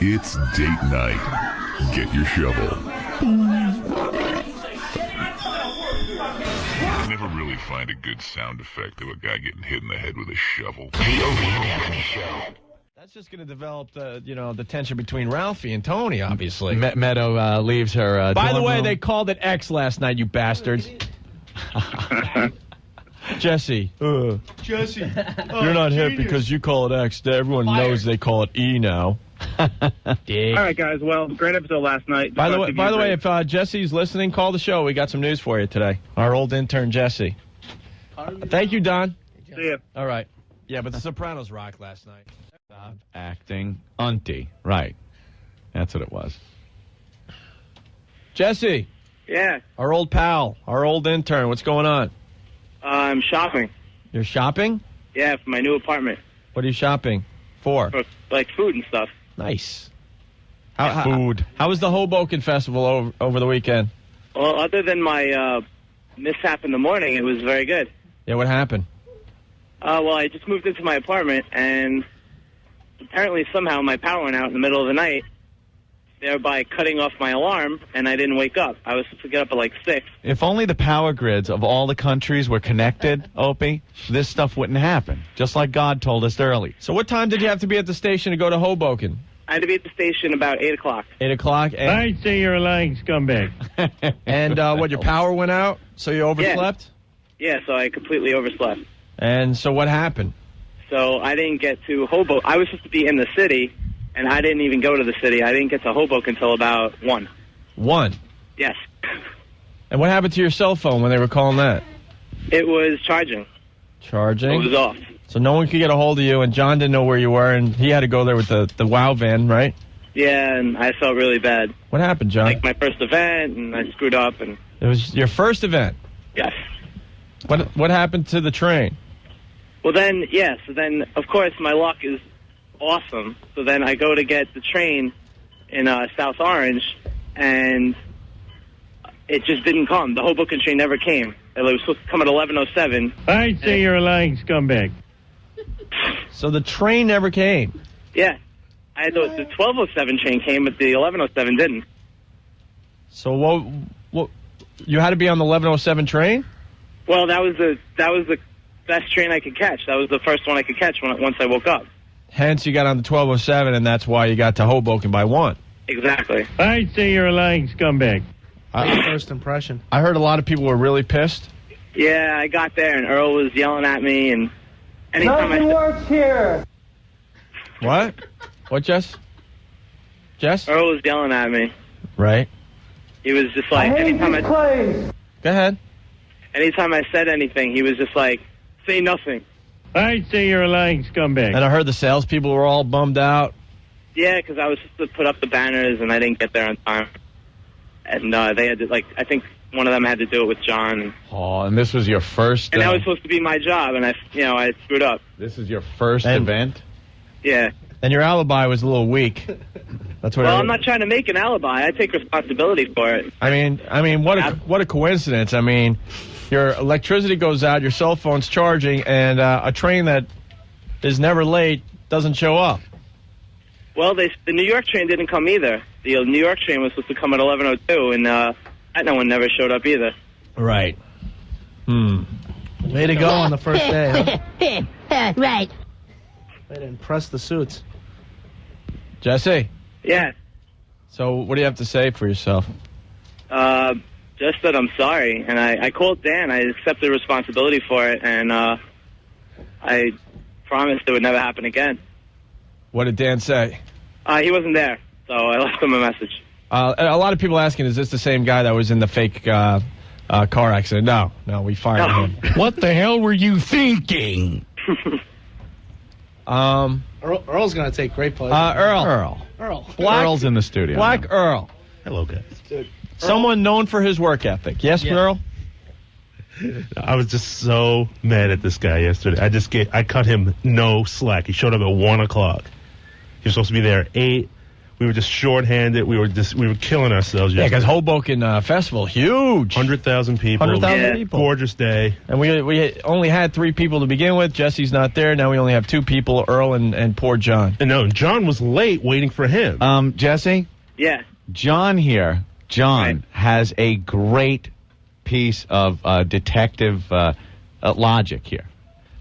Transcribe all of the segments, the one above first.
It's date night. Get your shovel. I never really find a good sound effect of a guy getting hit in the head with a shovel. The Opie and Anthony Show. That's just going to develop the tension between Ralphie and Tony, obviously. Meadow leaves her. By the way, room. they called it X last night, you bastards. Jesse. Jesse. You're not hip because you call it X. Everyone knows they call it E now. Dick. All right, guys. Well, great episode last night. By the way, if Jesse's listening, call the show. We got some news for you today. Our old intern, Jesse. Thank you, Don. See ya. All right. Yeah, but The Sopranos rocked last night. Stop acting auntie. Right. That's what it was. Jesse. Yeah. Our old pal. Our old intern. What's going on? I'm shopping. You're shopping? Yeah, for my new apartment. What are you shopping for? For, like, food and stuff. Nice. Food. How was the Hoboken Festival over the weekend? Well, other than my mishap in the morning, it was very good. Yeah, what happened? Well, I just moved into my apartment, and apparently somehow my power went out in the middle of the night, thereby cutting off my alarm, and I didn't wake up. I was supposed to get up at like 6. If only the power grids of all the countries were connected, Opie, this stuff wouldn't happen. Just like God told us early. So what time did you have to be at the station to go to Hoboken? I had to be at the station about 8 o'clock. 8 o'clock? And, I say you're a lying scumbag. and what, your power went out? So you overslept? Yeah, so I completely overslept. And so what happened? So I didn't get to Hoboken. I was supposed to be in the city, and I didn't even go to the city. I didn't get to Hoboken until about 1. 1? Yes. And what happened to your cell phone when they were calling that? It was charging. Charging? It was off. So no one could get a hold of you, and John didn't know where you were, and he had to go there with the WOW van, right? Yeah, and I felt really bad. What happened, John? Like my first event, and I screwed up. And It was your first event? yes. What happened to the train? Well, then, yeah, so then, of course, my luck is awesome. So then I go to get the train in South Orange, and it just didn't come. The Hoboken train never came. It was supposed to come at 11:07. I say you're a lying scumbag. So the train never came? Yeah. I had the 12:07 train came, but the 11:07 didn't. So what? You had to be on the 11:07 train? Well, that was the best train I could catch. That was the first one I could catch once I woke up. Hence, you got on the 12:07, and that's why you got to Hoboken by 1. Exactly. I say you're a lying scumbag. First impression. I heard a lot of people were really pissed. Yeah, I got there, and Earl was yelling at me, and anytime works here. What? What, Jess? Jess? Earl was yelling at me. Right. He was just like, Go ahead. anytime I said anything, he was just like, say nothing. I say you're a lying scumbag. And I heard the salespeople were all bummed out. Yeah, because I was supposed to put up the banners, and I didn't get there on time. And they had to, like, I think one of them had to do it with John. Oh, and this was your first... And that was supposed to be my job, and I screwed up. This is your first event? Yeah. And your alibi was a little weak. That's what. Well, I'm not trying to make an alibi. I take responsibility for it. I mean, what a coincidence. I mean, your electricity goes out, your cell phone's charging, and a train that is never late doesn't show up. Well, the New York train didn't come either. The New York train was supposed to come at 11:02, and that one never showed up either. Right. Way to go on the first day. Huh? Right. Way to impress the suits. Jesse. Yeah. So what do you have to say for yourself? Just that I'm sorry, and I called Dan. I accepted responsibility for it, and I promised it would never happen again. What did Dan say? He wasn't there, so I left him a message. A lot of people asking, is this the same guy that was in the fake car accident? No, we fired him. What the hell were you thinking? Earl's going to take great pleasure. Earl. Earl's in the studio. Black now. Earl. Hello, guys. Dude, Someone known for his work ethic. Yes, Yeah. Earl? I was just so mad at this guy yesterday. I cut him no slack. He showed up at 1 o'clock. He was supposed to be there at 8. We were just shorthanded. We were killing ourselves. Yeah, because Hoboken Festival, huge. 100,000 people. 100,000 Yeah. people. Gorgeous day. And we only had 3 people to begin with. Jesse's not there. Now we only have 2 people, Earl and poor John. And no, John was late waiting for him. Jesse, Yeah. John here. John Right. has a great piece of detective logic here.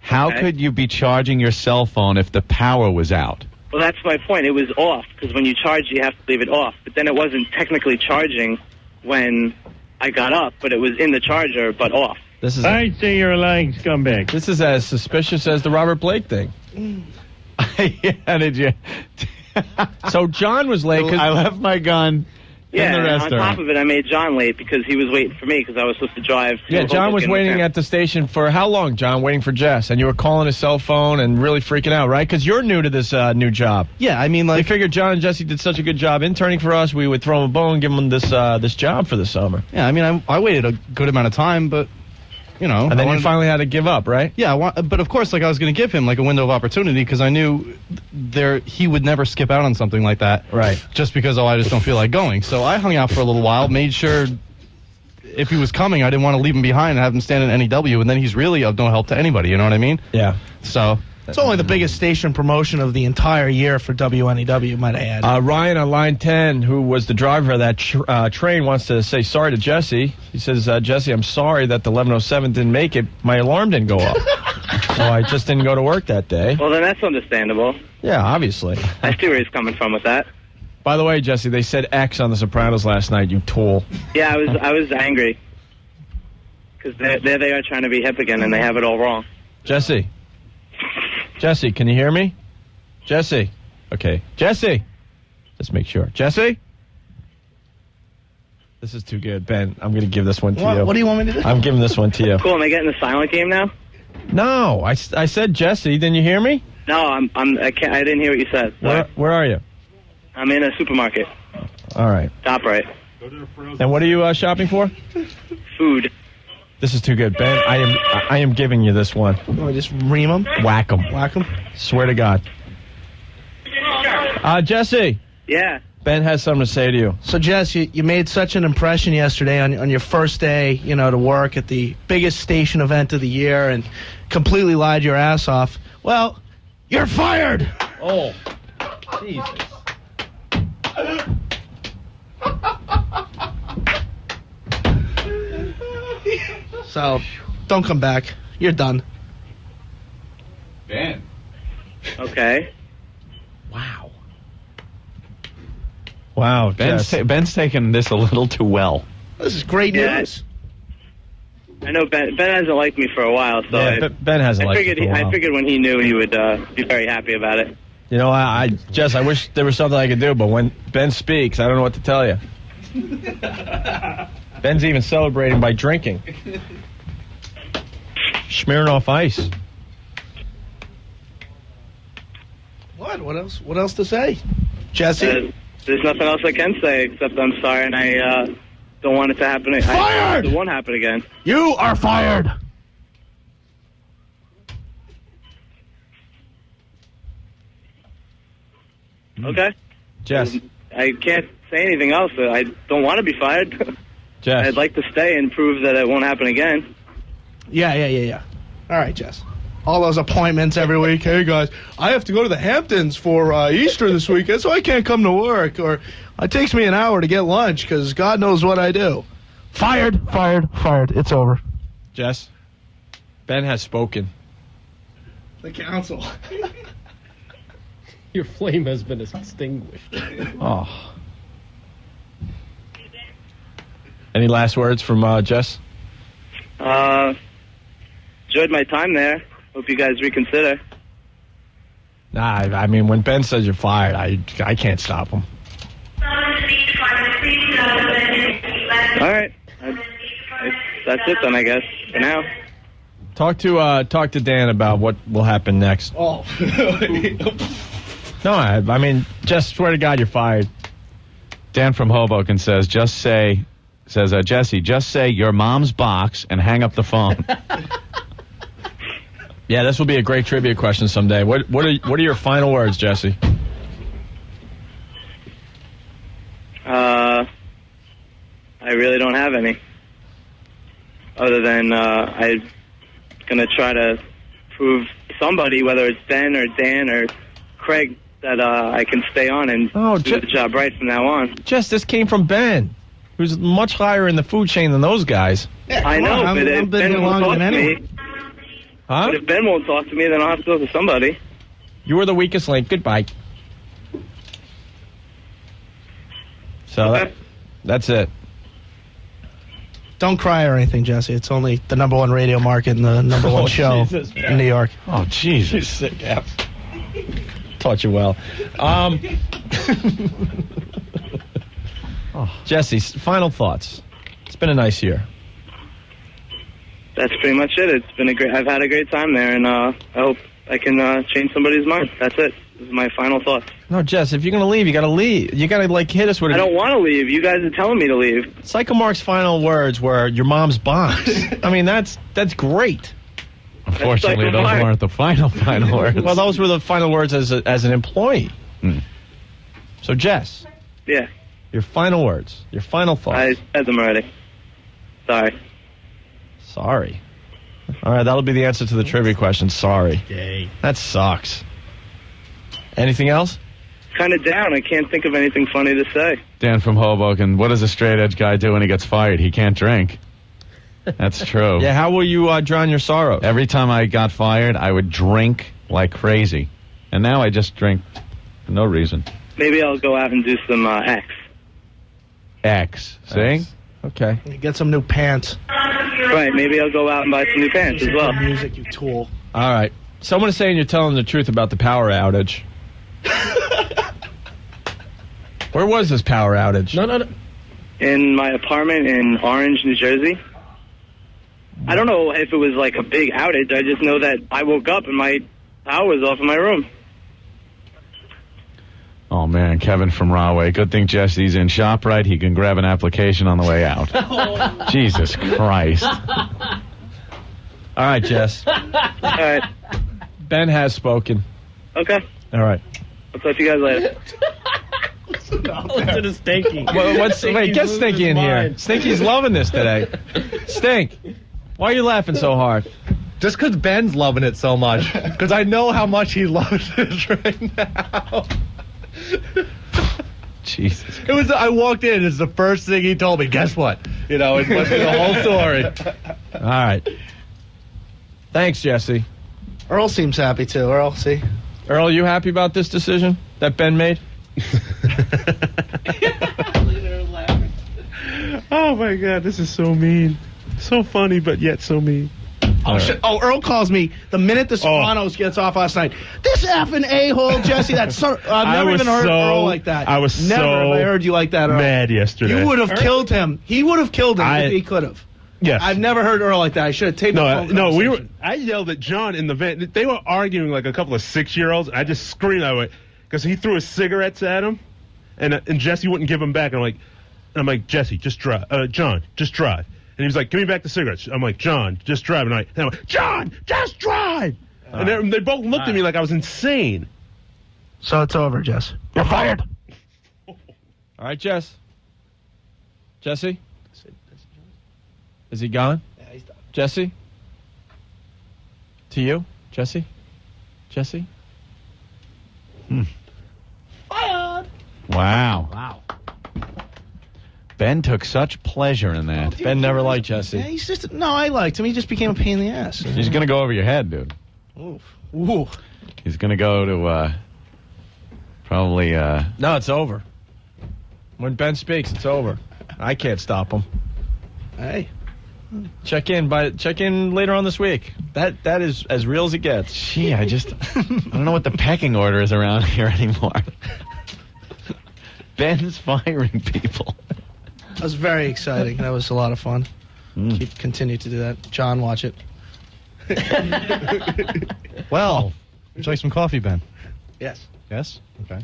How Okay. could you be charging your cell phone if the power was out? Well, that's my point. It was off, because when you charge, you have to leave it off. But then it wasn't technically charging when I got up, but it was in the charger, but off. This is I say you're a lying scumbag. this is as suspicious as the Robert Blake thing. Yeah, did you? So John was late. 'Cause I left my gun Yeah, in the and on restaurant. top of it, I made John late because he was waiting for me because I was supposed to drive. To Yeah, John was Hoboken with waiting him. at the station for how long, John? Waiting for Jess. And you were calling his cell phone and really freaking out, right? Because you're new to this new job. Yeah, I mean, We like, figured John and Jesse did such a good job interning for us, we would throw him a bone, give him this job for the summer. yeah, I mean, I waited a good amount of time, but, you know. And then you finally had to give up, right? Yeah, but of course, like, I was going to give him, like, a window of opportunity because I knew he would never skip out on something like that. Right. Just because, I just don't feel like going. So I hung out for a little while, made sure if he was coming, I didn't want to leave him behind and have him stand in NEW, and then he's really of no help to anybody, you know what I mean? Yeah. So. It's only the biggest station promotion of the entire year for WNEW, might I add. Ryan on line 10, who was the driver of that train, wants to say sorry to Jesse. He says, Jesse, I'm sorry that the 1107 didn't make it. My alarm didn't go up. So I just didn't go to work that day. Well, then that's understandable. Yeah, obviously. I see where he's coming from with that. By the way, Jesse, they said X on The Sopranos last night, you tool. Yeah, I was angry because there they are trying to be hip again, and they have it all wrong. Jesse, can you hear me? Jesse. Okay. Jesse. Let's make sure. Jesse? This is too good. Ben, I'm going to give this one to you. What do you want me to do? I'm giving this one to you. Cool. Am I getting the silent game now? No, I said Jesse. Didn't you hear me? No, I didn't hear what you said. Sorry. Where are you? I'm in a supermarket. All right. Top right. And what are you shopping for? Food. This is too good. Ben, I am giving you this one. You want me to just ream him? Whack 'em. Whack him? Swear to God. Jesse. Yeah. Ben has something to say to you. So, Jess, you made such an impression yesterday on your first day, to work at the biggest station event of the year and completely lied your ass off. Well, you're fired! Oh, Jesus. So, don't come back. You're done. Ben. Okay. Wow, Ben's taking this a little too well. This is great Yeah. news. I know Ben hasn't liked me for a while, so Yeah, Ben hasn't liked figured it for a while. I figured when he knew he would be very happy about it. You know, Jess, I wish there was something I could do, but when Ben speaks, I don't know what to tell you. Ben's even celebrating by drinking. Smearing off ice. What else? What else to say? Jesse? There's nothing else I can say except I'm sorry, and I don't want it to happen. Fired! It won't happen again. You are fired! Okay? Jess. I can't say anything else. I don't want to be fired. Jess. I'd like to stay and prove that it won't happen again. Yeah. All right, Jess. All those appointments every week. Hey, guys, I have to go to the Hamptons for Easter this weekend, so I can't come to work. Or it takes me an hour to get lunch because God knows what I do. Fired. It's over. Jess. Ben has spoken. The council. Your flame has been extinguished. Oh. Any last words from Jess? Enjoyed my time there. Hope you guys reconsider. Nah, I mean, when Ben says you're fired, I can't stop him. All right. That's it then, I guess, for now. Talk to Dan about what will happen next. Oh. No, I mean, just swear to God you're fired. Dan from Hoboken says, Jesse, just say your mom's box and hang up the phone. Yeah, this will be a great trivia question someday. What are your final words, Jesse? really don't have any. Other than I'm going to try to prove somebody, whether it's Ben or Dan or Craig, that I can stay on and do the job right from now on. Jess, this came from Ben, who's much higher in the food chain than those guys. Yeah, I know, but if Ben won't talk to me, Huh? but if Ben won't talk to me, then I'll have to go to somebody. You were the weakest link. Goodbye. So that's it. Don't cry or anything, Jesse. It's only the number one radio market and the number one show in New York. Oh, Jesus. You sick ass. Taught you well. Jesse, final thoughts. It's been a nice year. That's pretty much it. It's been I've had a great time there, and I hope I can change somebody's mind. That's it. This is my final thoughts. No, Jess, if you're going to leave, you got to leave. You got to, like, hit us with it. I don't want to leave. You guys are telling me to leave. Psycho Mark's final words were your mom's box. I mean, that's great. Unfortunately, those weren't the final words. Well, those were the final words as an employee. So, Jess. Yeah. Your final words. Your final thoughts. I said them already. Sorry. All right, that'll be the answer to the trivia question. Sorry. Yay. That sucks. Anything else? Kind of down. I can't think of anything funny to say. Dan from Hoboken, what does a straight edge guy do when he gets fired? He can't drink. That's true. Yeah, how will you drown your sorrows? Every time I got fired, I would drink like crazy. And now I just drink for no reason. Maybe I'll go out and do some X. See? Okay. Get some new pants. Right, maybe I'll go out and buy some new pants as well. Music, you tool. All right. Someone is saying you're telling the truth about the power outage. Where was this power outage? No. In my apartment in Orange, New Jersey. I don't know if it was like a big outage. I just know that I woke up and my power was off in my room. Oh, man, Kevin from Rahway. Good thing Jesse's in ShopRite. He can grab an application on the way out. Jesus Christ. All right, Jess. All right. Ben has spoken. Okay. All right. I'll talk to you guys later. Listen to Stinky. Wait, get Stinky in here. Stinky's loving this today. Stink, why are you laughing so hard? Just because Ben's loving it so much. Because I know how much he loves it right now. Jesus. It was. I walked in. It's the first thing he told me. Guess what? You know, it went through the whole story. All right. Thanks, Jesse. Earl seems happy too. Earl, see? Earl, you happy about this decision that Ben made? Oh, my God. This is so mean. So funny, but yet so mean. Oh, shit. Oh, Earl calls me the minute The Sopranos gets off last night. This effing a-hole, Jesse. That's so, I've never even heard Earl like that. I was never so have I heard you like that, Earl. mad yesterday. You would have killed him. He would have killed him if he could have. Yes. I've never heard Earl like that. I should have taped the phone conversation. I yelled at John in the van. They were arguing like a couple of 6-year-olds. I just screamed that way because he threw his cigarettes at him, and Jesse wouldn't give them back. And I'm like, Jesse, just drive. John, just drive. And he was like, give me back the cigarettes. I'm like, John, just drive. And I'm like, John, just drive. And they both looked at me like I was insane. So it's over, Jess. You're fired. All right, Jess. Jesse? Is he gone? Yeah, he's done. Jesse? To you? Jesse? Jesse? Fired. Wow. Ben took such pleasure in that. Ben never liked Jesse. Yeah, he's just... No, I liked him. He just became a pain in the ass. He's going to go over your head, dude. Oof. Ooh. He's going to go to probably... No, it's over. When Ben speaks, it's over. I can't stop him. Hey. Check in later on this week. That is as real as it gets. Gee, I don't know what the pecking order is around here anymore. Ben's firing people. That was very exciting. That was a lot of fun. Continue to do that. John, watch it. Well, would you like some coffee, Ben? Yes. Yes? Okay.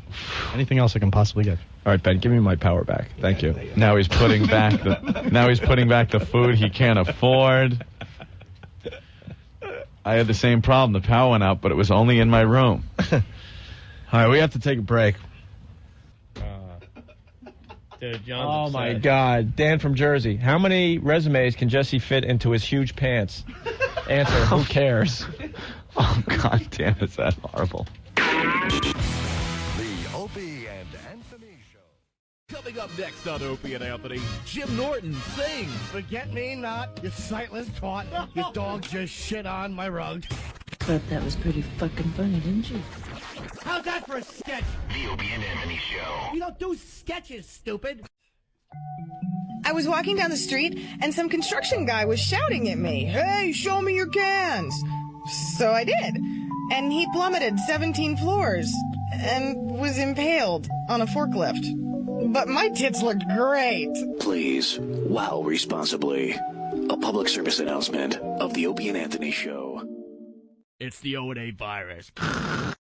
Anything else I can possibly get? All right, Ben, give me my power back. Thank you. Now he's putting back the food he can't afford. I had the same problem. The power went out, but it was only in my room. All right, we have to take a break. Oh, my God. Dan from Jersey. How many resumes can Jesse fit into his huge pants? Answer, who cares? Oh, God damn, is that horrible. The Opie and Anthony Show. Coming up next on Opie and Anthony, Jim Norton sings. Forget me not, you sightless twat. Your dog just shit on my rug. Thought that was pretty fucking funny, didn't you? How's that for a sketch? The Opie and Anthony Show. You don't do sketches, stupid. I was walking down the street, and some construction guy was shouting at me, "Hey, show me your cans!" So I did. And he plummeted 17 floors and was impaled on a forklift. But my tits looked great. Please, wow responsibly. A public service announcement of the Opie and Anthony Show. It's the O&A virus.